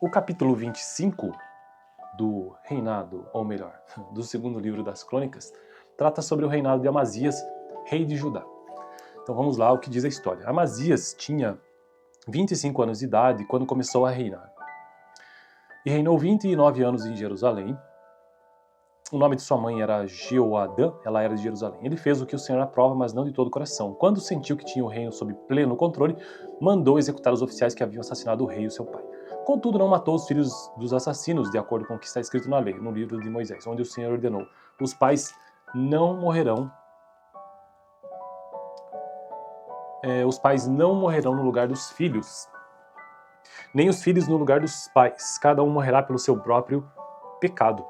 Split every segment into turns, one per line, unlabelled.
O capítulo 25 do reinado, ou melhor, do segundo livro das Crônicas, trata sobre o reinado de Amazias, rei de Judá. Então vamos lá o que diz a história. Amazias tinha 25 anos de idade quando começou a reinar. E reinou 29 anos em Jerusalém. O nome de sua mãe era Jeoadã, ela era de Jerusalém. Ele fez o que o Senhor aprova, mas não de todo o coração. Quando sentiu que tinha o reino sob pleno controle, mandou executar os oficiais que haviam assassinado o rei, o seu pai. Contudo, não matou os filhos dos assassinos, de acordo com o que está escrito na lei, no livro de Moisés, onde o Senhor ordenou: os pais não morrerão no lugar dos filhos, nem os filhos no lugar dos pais. Cada um morrerá pelo seu próprio pecado.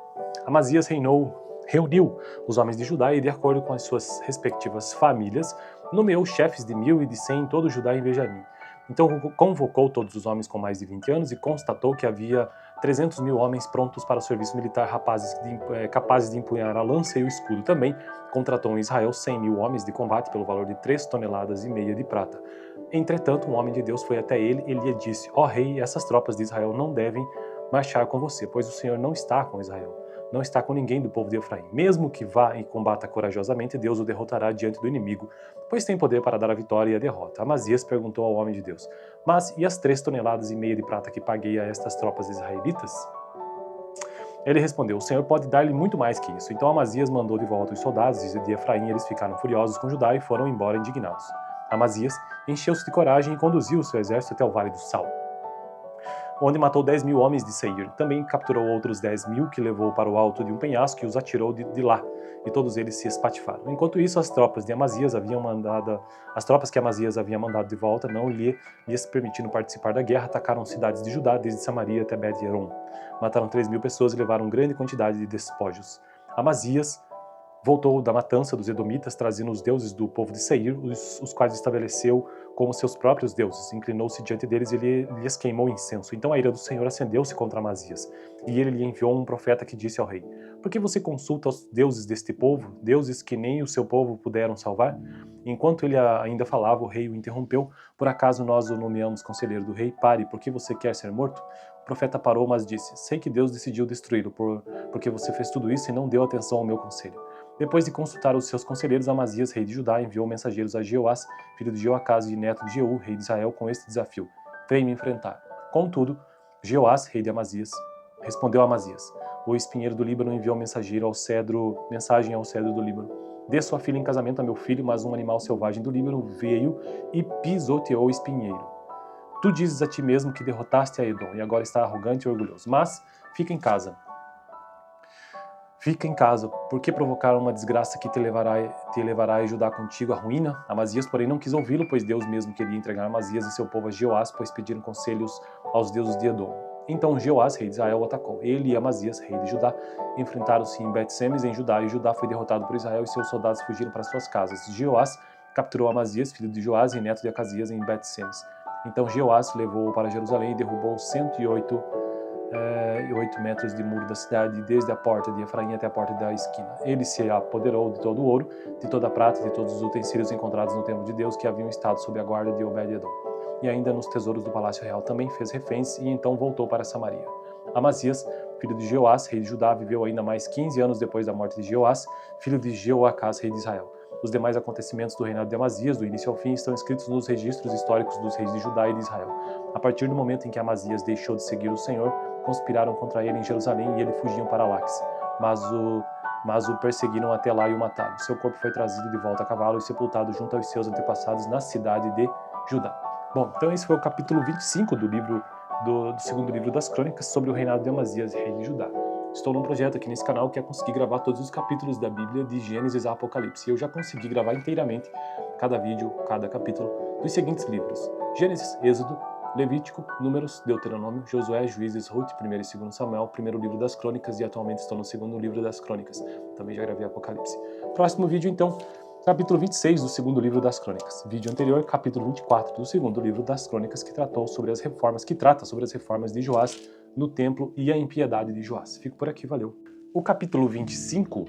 Amazias reuniu os homens de Judá e, de acordo com as suas respectivas famílias, nomeou chefes de 1000 e de 100 em todo Judá e em Benjamim. Então convocou todos os homens com mais de 20 anos e constatou que havia 300.000 homens prontos para o serviço militar, capazes de empunhar a lança e o escudo. Também contratou em Israel 100.000 homens de combate pelo valor de 3,5 toneladas de prata. Entretanto, um homem de Deus foi até ele e lhe disse: ó rei, essas tropas de Israel não devem marchar com você, pois o Senhor não está com Israel. Não está com ninguém do povo de Efraim. Mesmo que vá e combata corajosamente, Deus o derrotará diante do inimigo, pois tem poder para dar a vitória e a derrota. Amazias perguntou ao homem de Deus: mas e as 3,5 toneladas de prata que paguei a estas tropas israelitas? Ele respondeu: o Senhor pode dar-lhe muito mais que isso. Então Amazias mandou de volta os soldados de Efraim, e eles ficaram furiosos com Judá e foram embora indignados. Amazias encheu-se de coragem e conduziu o seu exército até o vale do Sal, onde matou 10.000 homens de Seir. Também capturou outros 10.000 que levou para o alto de um penhasco e os atirou de lá, e todos eles se espatifaram. Enquanto isso, as tropas que Amazias havia mandado de volta, não lhes permitindo participar da guerra, atacaram cidades de Judá, desde Samaria até Bet-Horon. Mataram 3.000 pessoas e levaram grande quantidade de despojos. Amazias voltou da matança dos edomitas, trazendo os deuses do povo de Seir, os quais estabeleceu como seus próprios deuses. Inclinou-se diante deles e lhes queimou incenso. Então a ira do Senhor acendeu-se contra Amazias, e ele lhe enviou um profeta que disse ao rei: por que você consulta os deuses deste povo, deuses que nem o seu povo puderam salvar? Enquanto ele ainda falava, o rei o interrompeu: por acaso nós o nomeamos conselheiro do rei? Pare, por que você quer ser morto? O profeta parou, mas disse: sei que Deus decidiu destruí-lo, porque você fez tudo isso e não deu atenção ao meu conselho. Depois de consultar os seus conselheiros, Amazias, rei de Judá, enviou mensageiros a Jeoás, filho de Jeoacás e neto de Jeú, rei de Israel, com este desafio: vem me enfrentar. Contudo, Jeoás, rei de Amazias, respondeu a Amazias: o espinheiro do Líbano enviou mensagem ao cedro do Líbano: dê sua filha em casamento a meu filho, mas um animal selvagem do Líbano veio e pisoteou o espinheiro. Tu dizes a ti mesmo que derrotaste a Edom, e agora está arrogante e orgulhoso. Mas fica em casa, por que provocar uma desgraça que te levará a Judá contigo à ruína? Amazias, porém, não quis ouvi-lo, pois Deus mesmo queria entregar Amazias e seu povo a Jeoás, pois pediram conselhos aos deuses de Edom. Então Jeoás, rei de Israel, o atacou. Ele e Amazias, rei de Judá, enfrentaram-se em Bet-Semes, em Judá, e Judá foi derrotado por Israel e seus soldados fugiram para suas casas. Jeoás capturou Amazias, filho de Joás e neto de Acasias, em Bet-Semes. Então Jeoás levou-o para Jerusalém e derrubou 108 metros de muro da cidade, desde a porta de Efraim até a porta da esquina. Ele se apoderou de todo o ouro, de toda a prata, de todos os utensílios encontrados no templo de Deus que haviam estado sob a guarda de Obed-Edom. E ainda nos tesouros do palácio real também fez reféns e então voltou para Samaria. Amazias, filho de Jeoás, rei de Judá, viveu ainda mais 15 anos depois da morte de Jeoás, filho de Jeoacás, rei de Israel. Os demais acontecimentos do reinado de Amazias, do início ao fim, estão escritos nos registros históricos dos reis de Judá e de Israel. A partir do momento em que Amazias deixou de seguir o Senhor, conspiraram contra ele em Jerusalém e ele fugiu para Laques. Mas o perseguiram até lá e o mataram. Seu corpo foi trazido de volta a cavalo e sepultado junto aos seus antepassados na cidade de Judá. Bom, então esse foi o capítulo 25 do segundo livro das Crônicas, sobre o reinado de Amazias, rei de Judá. Estou num projeto aqui nesse canal que é conseguir gravar todos os capítulos da Bíblia de Gênesis a Apocalipse. E eu já consegui gravar inteiramente cada vídeo, cada capítulo dos seguintes livros: Gênesis, Êxodo, Levítico, Números, Deuteronômio, Josué, Juízes, Ruth, 1º e 2º Samuel, primeiro livro das Crônicas, e atualmente estou no segundo livro das Crônicas. Também já gravei Apocalipse. Próximo vídeo, então, capítulo 26 do segundo livro das Crônicas. Vídeo anterior, capítulo 24 do segundo livro das Crônicas, que trata sobre as reformas de Joás no templo e a impiedade de Joás. Fico por aqui, valeu. O capítulo 25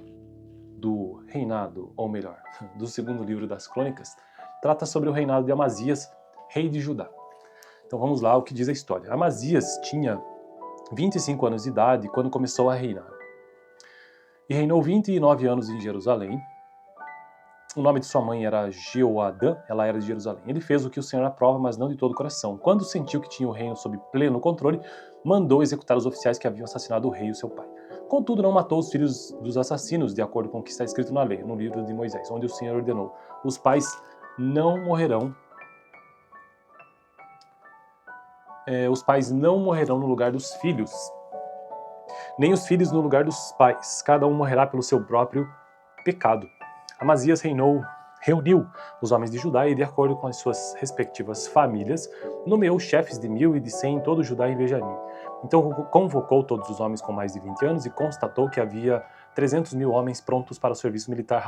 do reinado, ou melhor, do segundo livro das Crônicas, trata sobre o reinado de Amazias, rei de Judá. Então vamos lá o que diz a história. Amazias tinha 25 anos de idade quando começou a reinar. E reinou 29 anos em Jerusalém. O nome de sua mãe era Jeoadã, ela era de Jerusalém. Ele fez o que o Senhor aprova, mas não de todo o coração. Quando sentiu que tinha o reino sob pleno controle, mandou executar os oficiais que haviam assassinado o rei, o seu pai. Contudo, não matou os filhos dos assassinos, de acordo com o que está escrito na lei, no livro de Moisés, onde o Senhor ordenou: os pais não morrerão no lugar dos filhos, nem os filhos no lugar dos pais. Cada um morrerá pelo seu próprio pecado. Amazias reuniu os homens de Judá e, de acordo com as suas respectivas famílias, nomeou chefes de 1000 e de 100 em todo Judá e Benjamim. Então convocou todos os homens com mais de 20 anos e constatou que havia 300.000 homens prontos para o serviço militar,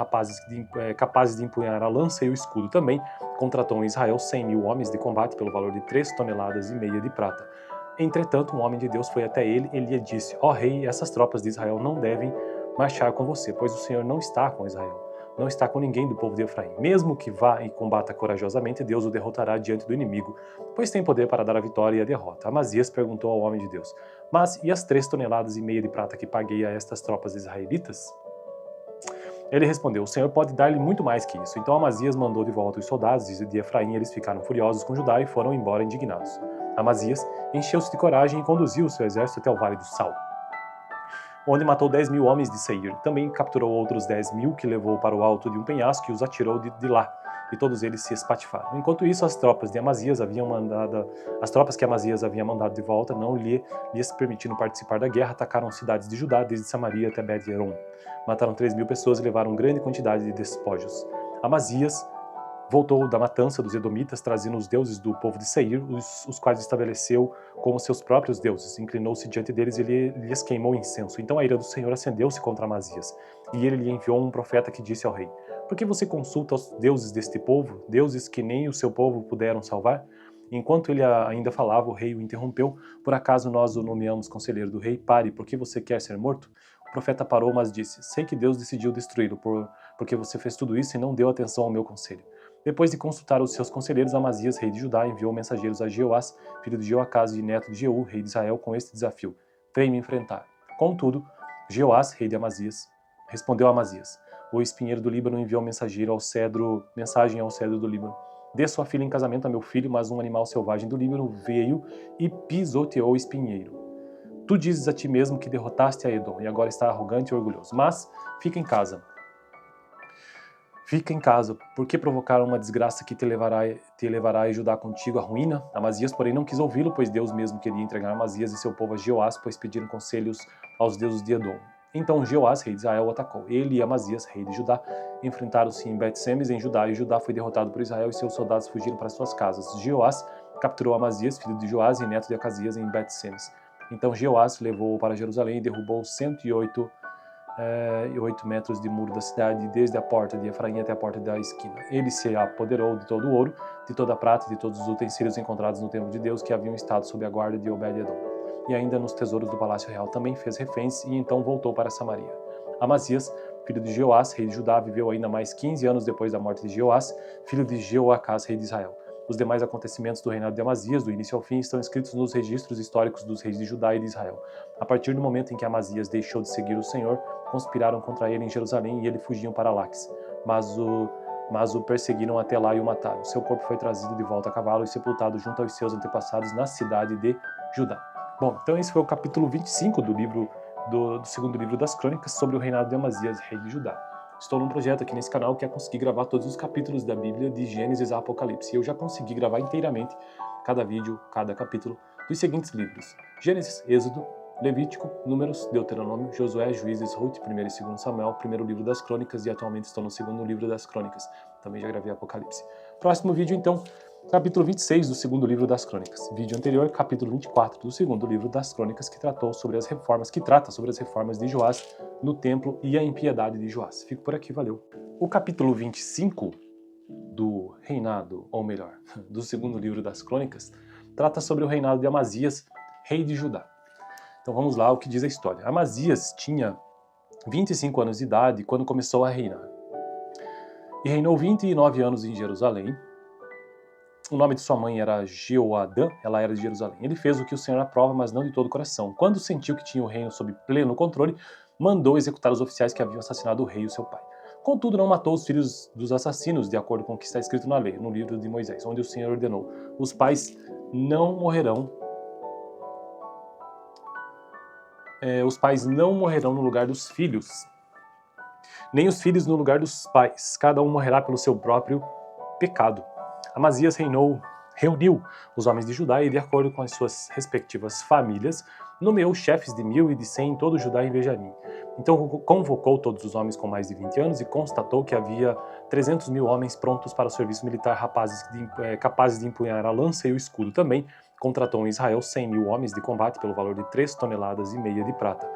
capazes de empunhar a lança e o escudo. Também contratou em Israel 100.000 homens de combate pelo valor de 3,5 toneladas de prata. Entretanto, um homem de Deus foi até ele e lhe disse: ó rei, essas tropas de Israel não devem marchar com você, pois o Senhor não está com Israel. Não está com ninguém do povo de Efraim. Mesmo que vá e combata corajosamente, Deus o derrotará diante do inimigo, pois tem poder para dar a vitória e a derrota. Amazias perguntou ao homem de Deus: mas e as 3,5 toneladas de prata que paguei a estas tropas israelitas? Ele respondeu: o Senhor pode dar-lhe muito mais que isso. Então Amazias mandou de volta os soldados de Efraim. Eles ficaram furiosos com Judá e foram embora indignados. Amazias encheu-se de coragem e conduziu o seu exército até o vale do Sal, onde matou 10.000 homens de Seir. Também capturou outros 10.000 que levou para o alto de um penhasco e os atirou de lá, e todos eles se espatifaram. Enquanto isso, as tropas que Amazias havia mandado de volta, não lhes permitindo participar da guerra, atacaram cidades de Judá, desde Samaria até Bet-Horon. Mataram 3.000 pessoas e levaram grande quantidade de despojos. Amazias voltou da matança dos edomitas, trazendo os deuses do povo de Seir, os quais estabeleceu como seus próprios deuses. Inclinou-se diante deles e lhes queimou incenso. Então a ira do Senhor acendeu-se contra Amazias, e ele lhe enviou um profeta que disse ao rei: por que você consulta os deuses deste povo, deuses que nem o seu povo puderam salvar? Enquanto ele ainda falava, o rei o interrompeu: por acaso nós o nomeamos conselheiro do rei? Pare, por que você quer ser morto? O profeta parou, mas disse: sei que Deus decidiu destruí-lo, porque você fez tudo isso e não deu atenção ao meu conselho. Depois de consultar os seus conselheiros, Amazias, rei de Judá, enviou mensageiros a Jeoás, filho de Jeoacás e neto de Jeú, rei de Israel, com este desafio: vem me enfrentar. Contudo, Jeoás, rei de Amazias, respondeu a Amazias: o espinheiro do Líbano enviou mensagem ao cedro do Líbano: dê sua filha em casamento a meu filho, mas um animal selvagem do Líbano veio e pisoteou o espinheiro. Tu dizes a ti mesmo que derrotaste a Edom e agora está arrogante e orgulhoso. Mas fica em casa. Fica em casa, porque provocar uma desgraça que te levará e Judá contigo à ruína? Amazias, porém, não quis ouvi-lo, pois Deus mesmo queria entregar Amazias e seu povo a Jeoás, pois pediram conselhos aos deuses de Edom. Então Jeoás, rei de Israel, o atacou. Ele e Amazias, rei de Judá, enfrentaram-se em Bet-Semes, em Judá, e Judá foi derrotado por Israel e seus soldados fugiram para suas casas. Jeoás capturou Amazias, filho de Joás e neto de Acasias, em Bet-Semes. Então Jeoás levou-o para Jerusalém e derrubou 108 metros de muro da cidade, desde a porta de Efraim até a porta da esquina. Ele se apoderou de todo o ouro, de toda a prata e de todos os utensílios encontrados no templo de Deus que haviam estado sob a guarda de Obed-Edom. E ainda nos tesouros do palácio real também fez reféns e então voltou para Samaria. Amazias, filho de Jeoás, rei de Judá, viveu ainda mais 15 anos depois da morte de Jeoás, filho de Jeoacás, rei de Israel. Os demais acontecimentos do reinado de Amazias, do início ao fim, estão escritos nos registros históricos dos reis de Judá e de Israel. A partir do momento em que Amazias deixou de seguir o Senhor, conspiraram contra ele em Jerusalém e ele fugiam para Laques. Mas o perseguiram até lá e o mataram. Seu corpo foi trazido de volta a cavalo e sepultado junto aos seus antepassados na cidade de Judá. Bom, então esse foi o capítulo 25 do segundo livro das Crônicas, sobre o reinado de Amazias, rei de Judá. Estou num projeto aqui nesse canal que é conseguir gravar todos os capítulos da Bíblia, de Gênesis a Apocalipse. E eu já consegui gravar inteiramente cada vídeo, cada capítulo dos seguintes livros: Gênesis, Êxodo, Levítico, Números, Deuteronômio, Josué, Juízes, Ruth, 1 e 2 Samuel, primeiro livro das Crônicas, e atualmente estou no segundo livro das Crônicas. Também já gravei Apocalipse. Próximo vídeo, então, capítulo 26 do segundo livro das Crônicas. Vídeo anterior, capítulo 24 do segundo livro das Crônicas, que trata sobre as reformas de Joás no templo e a impiedade de Joás. Fico por aqui, valeu. O capítulo 25 do reinado, ou melhor, do segundo livro das Crônicas, trata sobre o reinado de Amazias, rei de Judá. Então vamos lá, o que diz a história. Amazias tinha 25 anos de idade quando começou a reinar. E reinou 29 anos em Jerusalém. O nome de sua mãe era Jeoadã, ela era de Jerusalém. Ele fez o que o Senhor aprova, mas não de todo o coração. Quando sentiu que tinha o reino sob pleno controle, mandou executar os oficiais que haviam assassinado o rei e seu pai. Contudo, não matou os filhos dos assassinos, de acordo com o que está escrito na lei, no livro de Moisés, onde o Senhor ordenou: os pais não morrerão no lugar dos filhos, nem os filhos no lugar dos pais. Cada um morrerá pelo seu próprio pecado. Amazias reuniu os homens de Judá e, de acordo com as suas respectivas famílias, nomeou chefes de 1000 e de 100 em todo Judá e Benjamim. Então convocou todos os homens com mais de 20 anos e constatou que havia 300.000 homens prontos para o serviço militar, capazes de empunhar a lança e o escudo. Também contratou em Israel 100.000 homens de combate pelo valor de 3,5 toneladas de prata.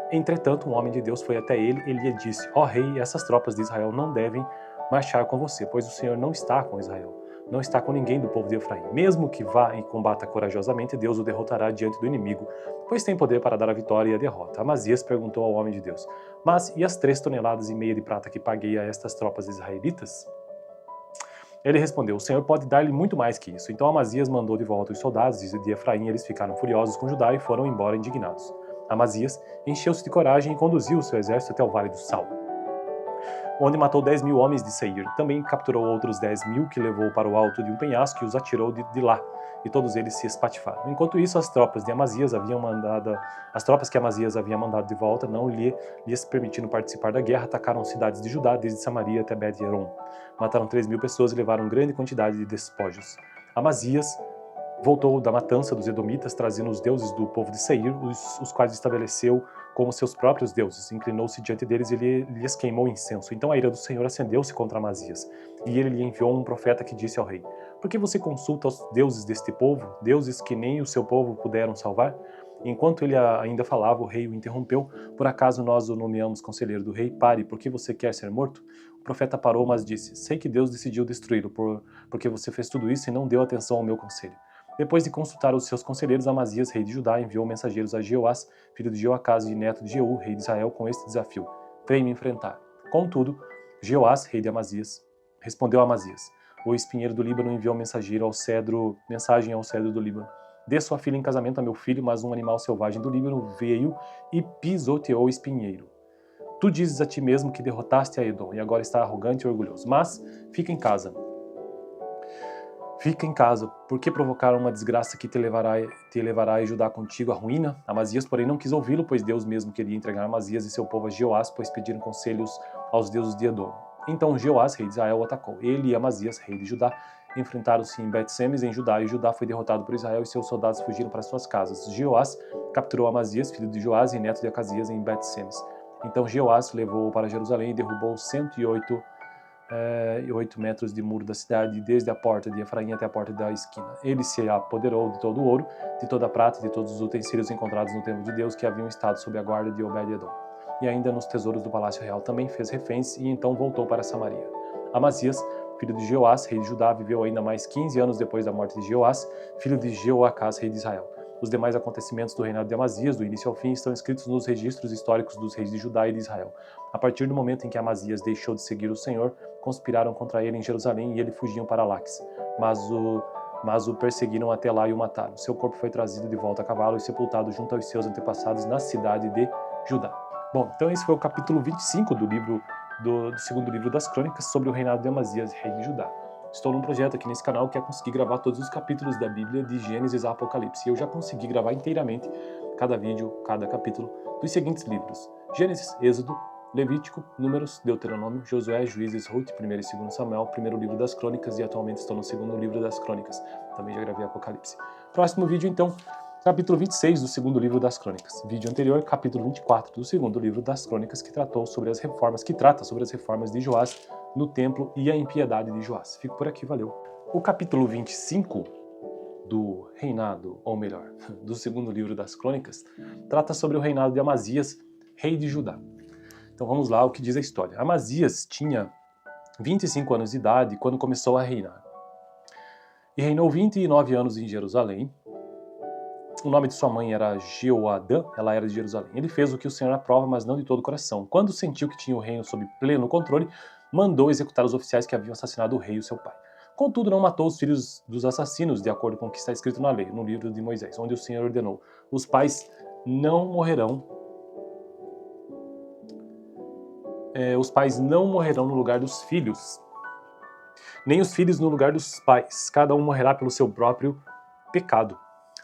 Entretanto, um homem de Deus foi até ele e lhe disse: ó rei, essas tropas de Israel não devem marchar com você, pois o Senhor não está com Israel. Não está com ninguém do povo de Efraim. Mesmo que vá e combata corajosamente, Deus o derrotará diante do inimigo, pois tem poder para dar a vitória e a derrota. Amazias perguntou ao homem de Deus: mas e as 3,5 toneladas de prata que paguei a estas tropas israelitas? Ele respondeu: o Senhor pode dar-lhe muito mais que isso. Então Amazias mandou de volta os soldados de Efraim. Eles ficaram furiosos com Judá e foram embora indignados. Amazias encheu-se de coragem e conduziu o seu exército até o vale do Sal, onde matou 10.000 homens de Seir. Também capturou outros 10.000 que levou para o alto de um penhasco e os atirou de lá, e todos eles se espatifaram. Enquanto isso, as tropas que Amazias havia mandado de volta, não lhes permitindo participar da guerra, atacaram cidades de Judá, desde Samaria até Bet-Horon. Mataram 3.000 pessoas e levaram grande quantidade de despojos. Amazias voltou da matança dos edomitas, trazendo os deuses do povo de Seir, os quais estabeleceu como seus próprios deuses. Inclinou-se diante deles e lhes queimou incenso. Então a ira do Senhor acendeu-se contra Amazias, e ele lhe enviou um profeta que disse ao rei: por que você consulta os deuses deste povo, deuses que nem o seu povo puderam salvar? Enquanto ele ainda falava, o rei o interrompeu: por acaso nós o nomeamos conselheiro do rei? Pare, por que você quer ser morto? O profeta parou, mas disse: sei que Deus decidiu destruí-lo, porque você fez tudo isso e não deu atenção ao meu conselho. Depois de consultar os seus conselheiros, Amazias, rei de Judá, enviou mensageiros a Jeoás, filho de Jeoacás e neto de Jeú, rei de Israel, com este desafio: vem me enfrentar. Contudo, Jeoás, rei de Amazias, respondeu a Amazias: o espinheiro do Líbano enviou mensagem ao cedro do Líbano: dê sua filha em casamento a meu filho, mas um animal selvagem do Líbano veio e pisoteou o espinheiro. Tu dizes a ti mesmo que derrotaste a Edom, e agora está arrogante e orgulhoso. Mas fica em casa. Fica em casa, porque provocar uma desgraça que te levará a Judá contigo à ruína? Amazias, porém, não quis ouvi-lo, pois Deus mesmo queria entregar Amazias e seu povo a Jeoás, pois pediram conselhos aos deuses de Edom. Então Jeoás, rei de Israel, o atacou. Ele e Amazias, rei de Judá, enfrentaram-se em Bet-Semes, em Judá, e Judá foi derrotado por Israel e seus soldados fugiram para suas casas. Jeoás capturou Amazias, filho de Joás e neto de Acasias, em Bet-Semes. Então Jeoás levou-o para Jerusalém e derrubou 108 metros de muro da cidade, desde a porta de Efraim até a porta da esquina. Ele se apoderou de todo o ouro, de toda a prata e de todos os utensílios encontrados no templo de Deus que haviam estado sob a guarda de Obed-Edom. E ainda nos tesouros do palácio real também fez reféns e então voltou para Samaria. Amazias, filho de Jeoás, rei de Judá, viveu ainda mais 15 anos depois da morte de Jeoás, filho de Jeoacás, rei de Israel. Os demais acontecimentos do reinado de Amazias, do início ao fim, estão escritos nos registros históricos dos reis de Judá e de Israel. A partir do momento em que Amazias deixou de seguir o Senhor, conspiraram contra ele em Jerusalém e ele fugiam para Laques. Mas o perseguiram até lá e o mataram. Seu corpo foi trazido de volta a cavalo e sepultado junto aos seus antepassados na cidade de Judá. Bom, então esse foi o capítulo 25 do segundo livro das Crônicas, sobre o reinado de Amazias, rei de Judá. Estou num projeto aqui nesse canal que é conseguir gravar todos os capítulos da Bíblia de Gênesis a Apocalipse. E eu já consegui gravar inteiramente cada vídeo, cada capítulo dos seguintes livros: Gênesis, Êxodo, Levítico, Números, Deuteronômio, Josué, Juízes, Ruth, 1 e 2 Samuel, primeiro livro das Crônicas, e atualmente estou no segundo livro das Crônicas. Também já gravei Apocalipse. Próximo vídeo, então, capítulo 26 do segundo livro das Crônicas. Vídeo anterior, capítulo 24 do segundo livro das Crônicas, que trata sobre as reformas de Joás no templo e a impiedade de Joás. Fico por aqui, valeu. O capítulo 25 do reinado, ou melhor, do segundo livro das Crônicas, trata sobre o reinado de Amazias, rei de Judá. Então vamos lá, o que diz a história. Amazias tinha 25 anos de idade quando começou a reinar. E reinou 29 anos em Jerusalém. O nome de sua mãe era Jeoadã, ela era de Jerusalém. Ele fez o que o Senhor aprova, mas não de todo o coração. Quando sentiu que tinha o reino sob pleno controle, mandou executar os oficiais que haviam assassinado o rei e o seu pai. Contudo, não matou os filhos dos assassinos, de acordo com o que está escrito na lei, no livro de Moisés, onde o Senhor ordenou: os pais não morrerão no lugar dos filhos, nem os filhos no lugar dos pais. Cada um morrerá pelo seu próprio pecado.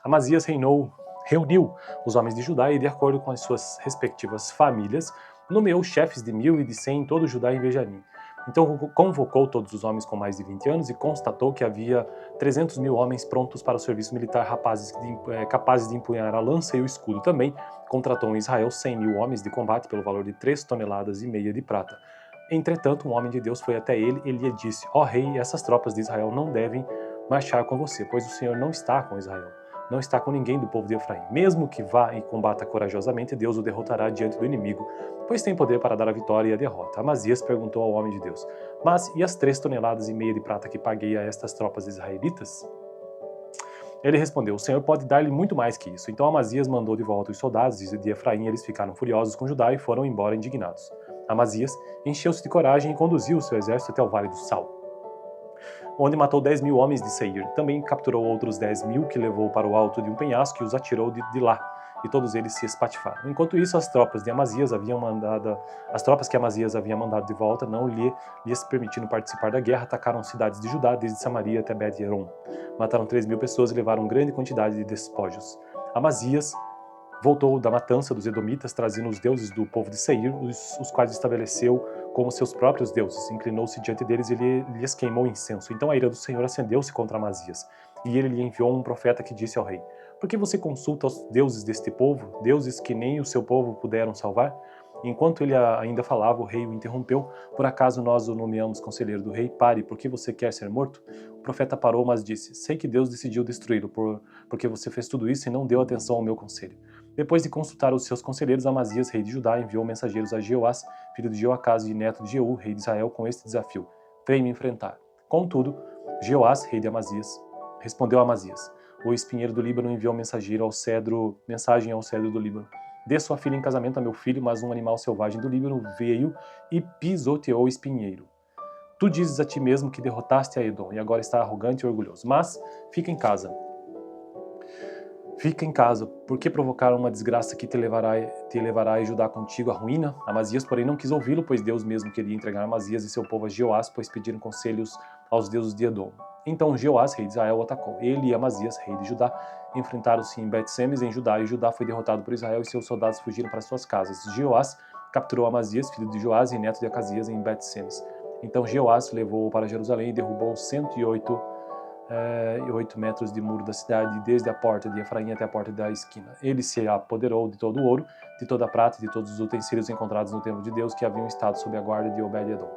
Amazias reuniu os homens de Judá e, de acordo com as suas respectivas famílias, nomeou chefes de 1000 e de 100 em todo Judá e Benjamim. Então convocou todos os homens com mais de 20 anos e constatou que havia 300.000 homens prontos para o serviço militar, capazes de empunhar a lança e o escudo. Também contratou em Israel 100.000 homens de combate pelo valor de 3,5 toneladas de prata. Entretanto, um homem de Deus foi até ele e lhe disse: ó rei, essas tropas de Israel não devem marchar com você, pois o Senhor não está com Israel. Não está com ninguém do povo de Efraim. Mesmo que vá e combata corajosamente, Deus o derrotará diante do inimigo, pois tem poder para dar a vitória e a derrota. Amazias perguntou ao homem de Deus: mas e as 3,5 toneladas de prata que paguei a estas tropas israelitas? Ele respondeu: o Senhor pode dar-lhe muito mais que isso. Então Amazias mandou de volta os soldados de Efraim. Eles ficaram furiosos com Judá e foram embora indignados. Amazias encheu-se de coragem e conduziu o seu exército até o Vale do Sal, onde matou 10.000 homens de Seir. Também capturou outros 10.000 que levou para o alto de um penhasco e os atirou de lá, e todos eles se espatifaram. Enquanto isso, as tropas que Amazias havia mandado de volta, não lhes permitindo participar da guerra, atacaram cidades de Judá, desde Samaria até Bet-Horon. Mataram 3.000 pessoas e levaram grande quantidade de despojos. Amazias voltou da matança dos edomitas, trazendo os deuses do povo de Seir, os quais estabeleceu como seus próprios deuses. Inclinou-se diante deles e lhes queimou incenso. Então a ira do Senhor acendeu-se contra Amazias, e ele lhe enviou um profeta que disse ao rei: por que você consulta os deuses deste povo, deuses que nem o seu povo puderam salvar? Enquanto ele ainda falava, o rei o interrompeu: por acaso nós o nomeamos conselheiro do rei? Pare, por que você quer ser morto? O profeta parou, mas disse: sei que Deus decidiu destruí-lo, porque você fez tudo isso e não deu atenção ao meu conselho. Depois de consultar os seus conselheiros, Amazias, rei de Judá, enviou mensageiros a Jeoás, filho de Joacás e neto de Jeú, rei de Israel, com este desafio: vem me enfrentar. Contudo, Jeoás, rei de Amazias, respondeu a Amazias: o espinheiro do Líbano enviou mensagem ao cedro do Líbano: dê sua filha em casamento a meu filho, mas um animal selvagem do Líbano veio e pisoteou o espinheiro. Tu dizes a ti mesmo que derrotaste a Edom, e agora está arrogante e orgulhoso. Mas fica em casa. Fica em casa, porque provocar uma desgraça que te levará a Judá contigo à ruína? Amazias, porém, não quis ouvi-lo, pois Deus mesmo queria entregar Amazias e seu povo a Jeoás, pois pediram conselhos aos deuses de Edom. Então Jeoás, rei de Israel, o atacou. Ele e Amazias, rei de Judá, enfrentaram-se em Bet-Semes, em Judá, e Judá foi derrotado por Israel e seus soldados fugiram para suas casas. Jeoás capturou Amazias, filho de Joás e neto de Acasias, em Bet-Semes. Então Jeoás levou-o para Jerusalém e derrubou 108 metros de muro da cidade, desde a porta de Efraim até a porta da esquina. Ele se apoderou de todo o ouro, de toda a prata e de todos os utensílios encontrados no templo de Deus que haviam estado sob a guarda de Obed-Edom.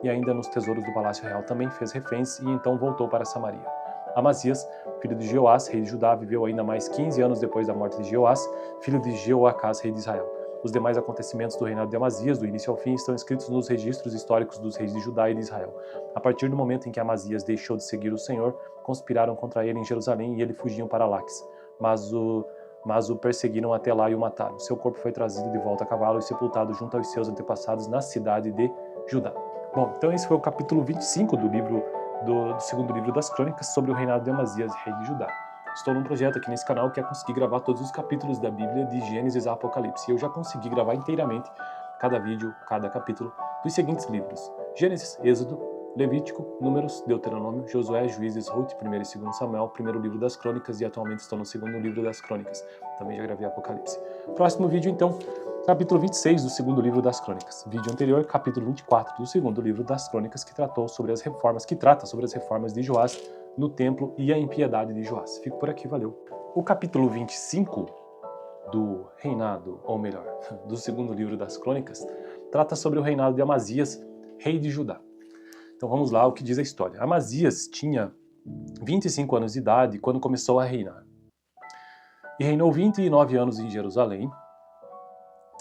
E ainda nos tesouros do palácio real também fez reféns e então voltou para Samaria. Amazias, filho de Jeoás, rei de Judá, viveu ainda mais 15 anos depois da morte de Jeoás, filho de Jeoacás, rei de Israel. Os demais acontecimentos do reinado de Amazias, do início ao fim, estão escritos nos registros históricos dos reis de Judá e de Israel. A partir do momento em que Amazias deixou de seguir o Senhor, conspiraram contra ele em Jerusalém e ele fugiu para Laques. Mas o perseguiram até lá e o mataram. Seu corpo foi trazido de volta a cavalo e sepultado junto aos seus antepassados na cidade de Judá. Bom, então esse foi o capítulo 25 do segundo livro das Crônicas, sobre o reinado de Amazias, rei de Judá. Estou num projeto aqui nesse canal que é conseguir gravar todos os capítulos da Bíblia de Gênesis a Apocalipse. E eu já consegui gravar inteiramente cada vídeo, cada capítulo dos seguintes livros: Gênesis, Êxodo, Levítico, Números, Deuteronômio, Josué, Juízes, Ruth, 1 e 2 Samuel, primeiro livro das Crônicas, e atualmente estou no segundo livro das Crônicas. Também já gravei Apocalipse. Próximo vídeo, então, capítulo 26 do segundo livro das Crônicas. Vídeo anterior, capítulo 24 do segundo livro das Crônicas, que trata sobre as reformas de Joás no templo e a impiedade de Joás. Fico por aqui, valeu. O capítulo 25 do reinado, ou melhor, do segundo livro das Crônicas, trata sobre o reinado de Amazias, rei de Judá. Então vamos lá, o que diz a história. Amazias tinha 25 anos de idade quando começou a reinar. E reinou 29 anos em Jerusalém.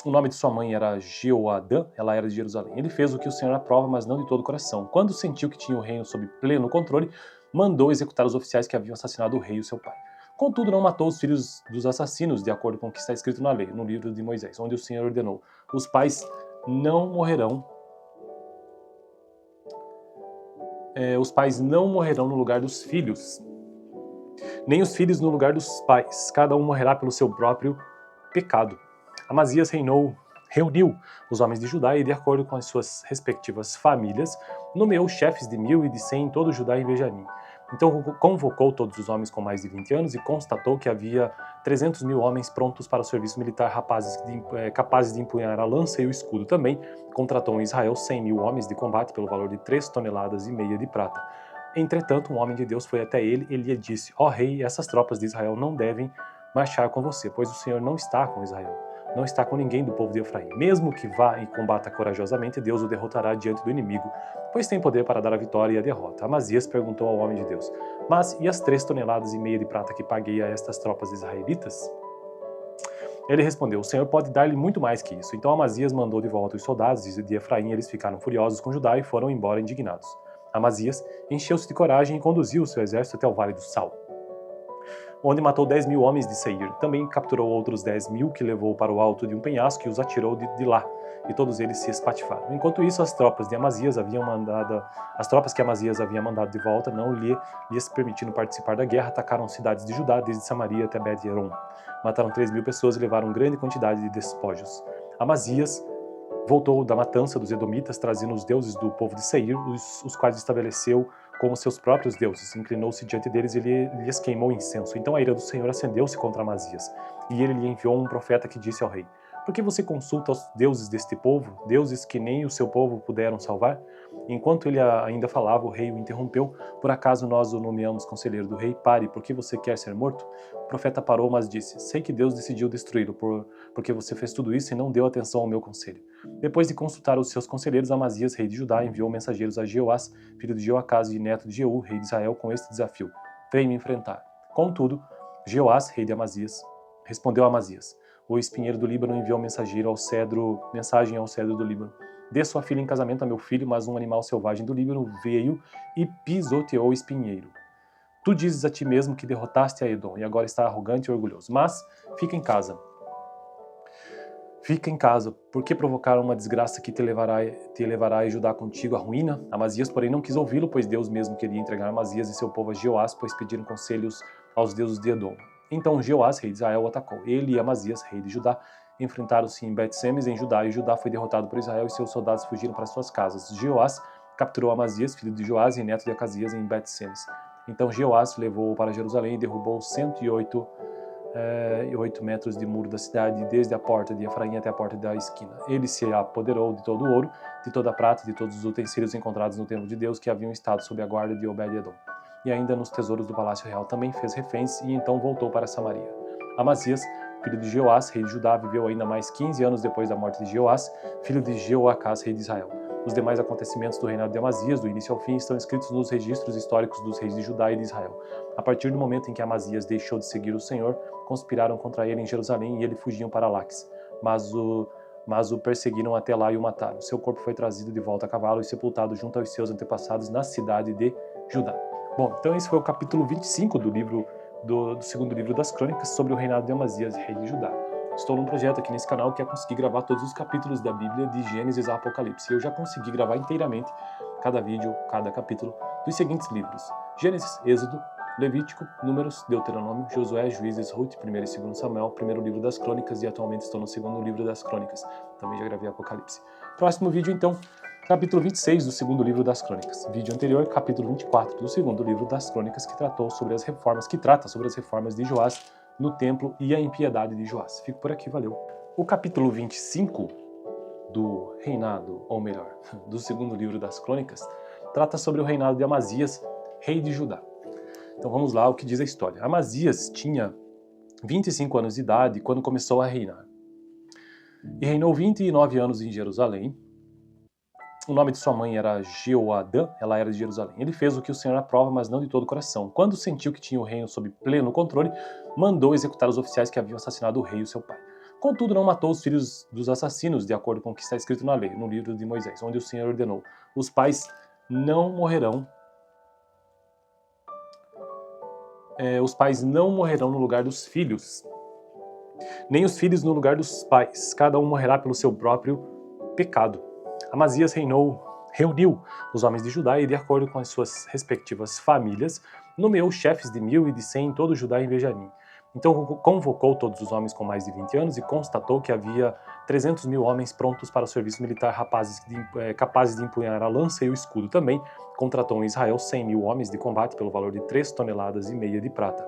O nome de sua mãe era Jeoadã, ela era de Jerusalém. Ele fez o que o Senhor aprova, mas não de todo o coração. Quando sentiu que tinha o reino sob pleno controle, mandou executar os oficiais que haviam assassinado o rei e o seu pai. Contudo, não matou os filhos dos assassinos, de acordo com o que está escrito na lei, no livro de Moisés, onde o Senhor ordenou: os pais não morrerão Os pais não morrerão no lugar dos filhos, nem os filhos no lugar dos pais. Cada um morrerá pelo seu próprio pecado. Amazias reuniu os homens de Judá e, de acordo com as suas respectivas famílias, nomeou chefes de 1000 e de 100 em todo Judá e Benjamim. Então convocou todos os homens com mais de 20 anos e constatou que havia 300.000 homens prontos para o serviço militar, capazes de empunhar a lança e o escudo. Também contratou em Israel 100.000 homens de combate pelo valor de 3,5 toneladas de prata. Entretanto, um homem de Deus foi até ele e lhe disse: Ó rei, essas tropas de Israel não devem marchar com você, pois o Senhor não está com Israel. Não está com ninguém do povo de Efraim. Mesmo que vá e combata corajosamente, Deus o derrotará diante do inimigo, pois tem poder para dar a vitória e a derrota. Amazias perguntou ao homem de Deus: Mas e as 3,5 toneladas de prata que paguei a estas tropas israelitas? Ele respondeu: O Senhor pode dar-lhe muito mais que isso. Então Amazias mandou de volta os soldados de Efraim. Eles ficaram furiosos com Judá e foram embora indignados. Amazias encheu-se de coragem e conduziu o seu exército até o vale do Sal, onde matou 10.000 homens de Seir. Também capturou outros 10.000 que levou para o alto de um penhasco e os atirou de lá, e todos eles se espatifaram. Enquanto isso, as tropas que Amazias havia mandado de volta, não lhes permitindo participar da guerra, atacaram cidades de Judá, desde Samaria até Bet-Horon. Mataram 3.000 pessoas e levaram grande quantidade de despojos. Amazias voltou da matança dos edomitas, trazendo os deuses do povo de Seir, os quais estabeleceu como seus próprios deuses. Inclinou-se diante deles e lhes queimou incenso. Então a ira do Senhor acendeu-se contra Amazias, e ele lhe enviou um profeta que disse ao rei: Por que você consulta os deuses deste povo, deuses que nem o seu povo puderam salvar? Enquanto ele ainda falava, o rei o interrompeu: Por acaso nós o nomeamos conselheiro do rei? Pare, por que você quer ser morto? O profeta parou, mas disse: Sei que Deus decidiu destruí-lo, porque você fez tudo isso e não deu atenção ao meu conselho. Depois de consultar os seus conselheiros, Amazias, rei de Judá, enviou mensageiros a Jeoás, filho de Jeoacás e neto de Jeú, rei de Israel, com este desafio: Vem me enfrentar. Contudo, Jeoás, rei de Amazias, respondeu a Amazias: O espinheiro do Líbano enviou mensagem ao cedro do Líbano: Dê sua filha em casamento a meu filho, mas um animal selvagem do Líbano veio e pisoteou o espinheiro. Tu dizes a ti mesmo que derrotaste a Edom, e agora está arrogante e orgulhoso. Mas fica em casa. Fica em casa, porque provocar uma desgraça que te levará a Judá contigo à ruína? Amazias, porém, não quis ouvi-lo, pois Deus mesmo queria entregar Amazias e seu povo a Jeoás, pois pediram conselhos aos deuses de Edom. Então Jeoás, rei de Israel, o atacou. Ele e Amazias, rei de Judá, enfrentaram-se em Bet-Semes, em Judá, e Judá foi derrotado por Israel e seus soldados fugiram para suas casas. Jeoás capturou Amazias, filho de Joás e neto de Acasias, em Bet-Semes. Então Jeoás levou-o para Jerusalém e derrubou 108 metros de muro da cidade, desde a porta de Efraim até a porta da esquina. Ele se apoderou de todo o ouro, de toda a prata e de todos os utensílios encontrados no templo de Deus que haviam estado sob a guarda de Obed-Edom. E ainda nos tesouros do palácio real também fez reféns e então voltou para Samaria. Amazias, filho de Jeoás, rei de Judá, viveu ainda mais 15 anos depois da morte de Jeoás, filho de Jeoacás, rei de Israel. Os demais acontecimentos do reinado de Amazias, do início ao fim, estão escritos nos registros históricos dos reis de Judá e de Israel. A partir do momento em que Amazias deixou de seguir o Senhor, conspiraram contra ele em Jerusalém e ele fugiam para Laques. Mas o perseguiram até lá e o mataram. Seu corpo foi trazido de volta a cavalo e sepultado junto aos seus antepassados na cidade de Judá. Bom, então esse foi o capítulo 25 do segundo livro das Crônicas, sobre o reinado de Amazias, rei de Judá. Estou num projeto aqui nesse canal que é conseguir gravar todos os capítulos da Bíblia de Gênesis a Apocalipse. Eu já consegui gravar inteiramente cada vídeo, cada capítulo dos seguintes livros: Gênesis, Êxodo, Levítico, Números, Deuteronômio, Josué, Juízes, Ruth, 1 e 2 Samuel, primeiro livro das Crônicas, e atualmente estou no segundo livro das Crônicas. Também já gravei Apocalipse. Próximo vídeo, então, capítulo 26 do segundo livro das Crônicas. Vídeo anterior, capítulo 24 do segundo livro das Crônicas, que trata sobre as reformas de Joás no templo e a impiedade de Joás. Fico por aqui, valeu. O capítulo 25 do reinado, ou melhor, do segundo livro das Crônicas, trata sobre o reinado de Amazias, rei de Judá. Então vamos lá, o que diz a história. Amazias tinha 25 anos de idade quando começou a reinar. E reinou 29 anos em Jerusalém. O nome de sua mãe era Jeoadã, ela era de Jerusalém. Ele fez o que o Senhor aprova, mas não de todo o coração. Quando sentiu que tinha o reino sob pleno controle, mandou executar os oficiais que haviam assassinado o rei e seu pai. Contudo, não matou os filhos dos assassinos, de acordo com o que está escrito na lei, no livro de Moisés, onde o Senhor ordenou: os pais não morrerão no lugar dos filhos, nem os filhos no lugar dos pais. Cada um morrerá pelo seu próprio pecado. Amazias reuniu os homens de Judá e, de acordo com as suas respectivas famílias, nomeou chefes de 1000 e de 100 em todo Judá e Benjamim. Então convocou todos os homens com mais de 20 anos e constatou que havia 300.000 homens prontos para o serviço militar, capazes de empunhar a lança e o escudo. Também contratou em Israel 100.000 homens de combate pelo valor de 3,5 toneladas de prata.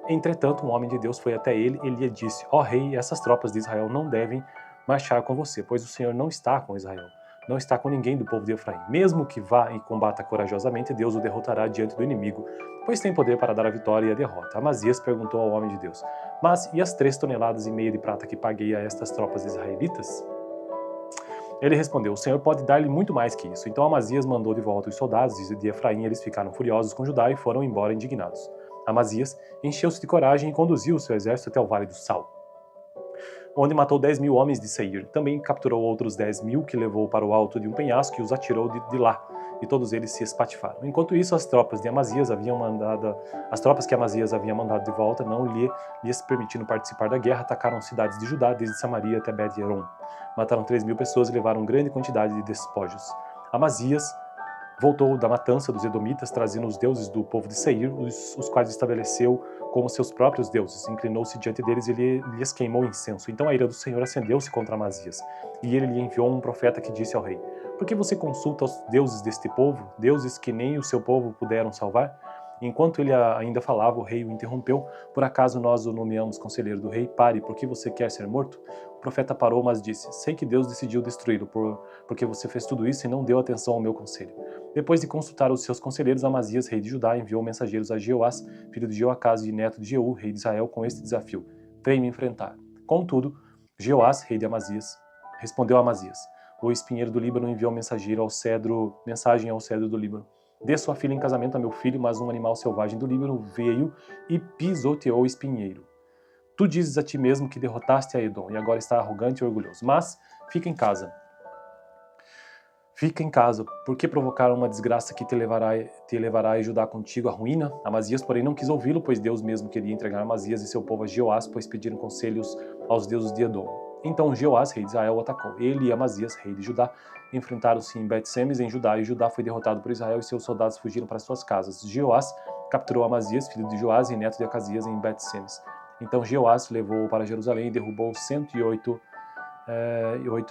Entretanto, um homem de Deus foi até ele e lhe disse: ó rei, essas tropas de Israel não devem marchar com você, pois o Senhor não está com Israel. Não está com ninguém do povo de Efraim. Mesmo que vá e combata corajosamente, Deus o derrotará diante do inimigo, pois tem poder para dar a vitória e a derrota. Amazias perguntou ao homem de Deus: mas e as 3,5 toneladas de prata que paguei a estas tropas israelitas? Ele respondeu: o Senhor pode dar-lhe muito mais que isso. Então Amazias mandou de volta os soldados de Efraim. Eles ficaram furiosos com Judá e foram embora indignados. Amazias encheu-se de coragem e conduziu o seu exército até o vale do Sal, onde matou 10.000 homens de Seir. Também capturou outros 10.000 que levou para o alto de um penhasco e os atirou de lá, e todos eles se espatifaram. Enquanto isso, as tropas que Amazias havia mandado de volta, não lhes permitindo participar da guerra, atacaram cidades de Judá, desde Samaria até Bet-Horon. Mataram 3.000 pessoas e levaram grande quantidade de despojos. Amazias voltou da matança dos edomitas, trazendo os deuses do povo de Seir, os quais estabeleceu como seus próprios deuses. Inclinou-se diante deles e lhes queimou incenso. Então a ira do Senhor acendeu-se contra Amazias, e ele lhe enviou um profeta que disse ao rei: por que você consulta os deuses deste povo, deuses que nem o seu povo puderam salvar? Enquanto ele ainda falava, o rei o interrompeu: por acaso nós o nomeamos conselheiro do rei? Pare, por que você quer ser morto? O profeta parou, mas disse: sei que Deus decidiu destruí-lo, porque você fez tudo isso e não deu atenção ao meu conselho. Depois de consultar os seus conselheiros, Amazias, rei de Judá, enviou mensageiros a Jeoás, filho de Jeoacás e neto de Jeú, rei de Israel, com este desafio: vem me enfrentar. Contudo, Jeoás, rei de Amazias, respondeu a Amazias: o espinheiro do Líbano enviou mensagem ao cedro do Líbano: dê sua filha em casamento a meu filho, mas um animal selvagem do Líbano veio e pisoteou o espinheiro. Tu dizes a ti mesmo que derrotaste a Edom e agora está arrogante e orgulhoso. Mas fica em casa. Fica em casa, porque provocar uma desgraça que te levará e Judá contigo à ruína? Amazias, porém, não quis ouvi-lo, pois Deus mesmo queria entregar Amazias e seu povo a Jeoás, pois pediram conselhos aos deuses de Edom. Então Jeoás, rei de Israel, o atacou. Ele e Amazias, rei de Judá, enfrentaram-se em Bet-Semes, em Judá, e Judá foi derrotado por Israel e seus soldados fugiram para suas casas. Jeoás capturou Amazias, filho de Joás e neto de Acasias, em Bet-Semes. Então Jeoás levou-o para Jerusalém e derrubou 108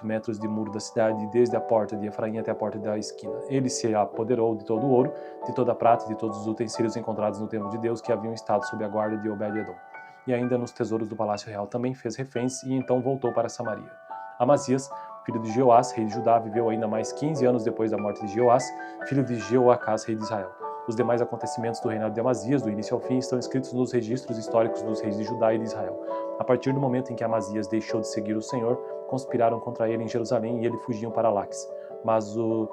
metros de muro da cidade, desde a porta de Efraim até a porta da esquina. Ele se apoderou de todo o ouro, de toda a prata e de todos os utensílios encontrados no templo de Deus que haviam estado sob a guarda de Obed-Edom. E ainda nos tesouros do palácio real também fez reféns e então voltou para Samaria. Amazias, filho de Jeoás, rei de Judá, viveu ainda mais 15 anos depois da morte de Jeoás, filho de Jeoacás, rei de Israel. Os demais acontecimentos do reinado de Amazias, do início ao fim, estão escritos nos registros históricos dos reis de Judá e de Israel. A partir do momento em que Amazias deixou de seguir o Senhor, conspiraram contra ele em Jerusalém e ele fugiu para Laques. Mas o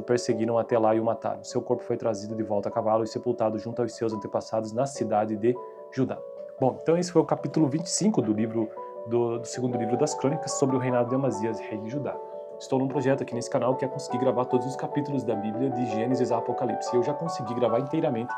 perseguiram até lá e o mataram. Seu corpo foi trazido de volta a cavalo e sepultado junto aos seus antepassados na cidade de Judá. Bom, então esse foi o capítulo 25 do segundo livro das Crônicas, sobre o reinado de Amazias, rei de Judá. Estou num projeto aqui nesse canal que é conseguir gravar todos os capítulos da Bíblia de Gênesis a Apocalipse. E eu já consegui gravar inteiramente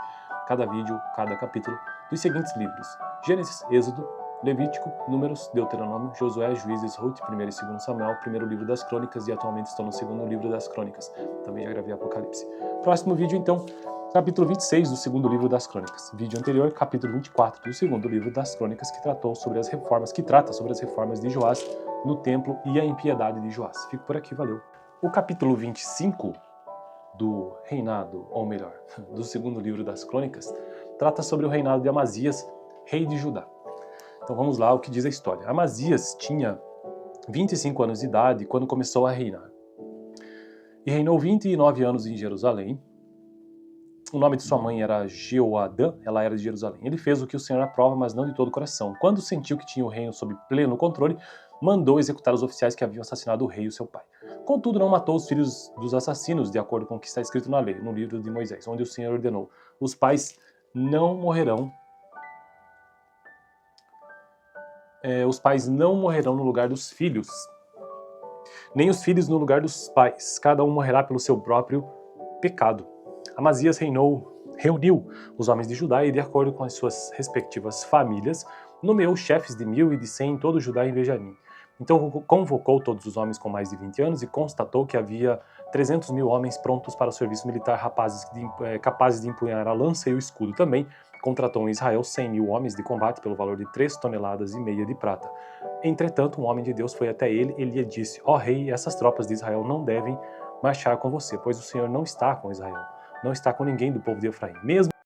cada vídeo, cada capítulo dos seguintes livros: Gênesis, Êxodo, Levítico, Números, Deuteronômio, Josué, Juízes, Ruth, 1 e 2 Samuel, primeiro livro das Crônicas, e atualmente estou no segundo livro das Crônicas. Também já gravei Apocalipse. Próximo vídeo, então, capítulo 26 do segundo livro das Crônicas. Vídeo anterior, capítulo 24 do segundo livro das Crônicas, que trata sobre as reformas de Joás no templo e a impiedade de Joás. Fico por aqui, valeu. O capítulo 25 do reinado, ou melhor, do segundo livro das Crônicas, trata sobre o reinado de Amazias, rei de Judá. Então vamos lá, o que diz a história. Amazias tinha 25 anos de idade quando começou a reinar. E reinou 29 anos em Jerusalém. O nome de sua mãe era Jeoadã, ela era de Jerusalém. Ele fez o que o Senhor aprova, mas não de todo o coração. Quando sentiu que tinha o reino sob pleno controle, mandou executar os oficiais que haviam assassinado o rei e o seu pai. Contudo, não matou os filhos dos assassinos, de acordo com o que está escrito na lei, no livro de Moisés, onde o Senhor ordenou: os pais não morrerão no lugar dos filhos, nem os filhos no lugar dos pais. Cada um morrerá pelo seu próprio pecado. Amazias reuniu os homens de Judá e, de acordo com as suas respectivas famílias, nomeou chefes de 1000 e de 100 em todo Judá e Benjamim. Então convocou todos os homens com mais de 20 anos e constatou que havia 300.000 homens prontos para o serviço militar, capazes de empunhar a lança e o escudo. Também contratou em Israel 100.000 homens de combate pelo valor de 3,5 toneladas de prata. Entretanto, um homem de Deus foi até ele e lhe disse: Ó rei, essas tropas de Israel não devem marchar com você, pois o Senhor não está com Israel, não está com ninguém do povo de Efraim. Mesmo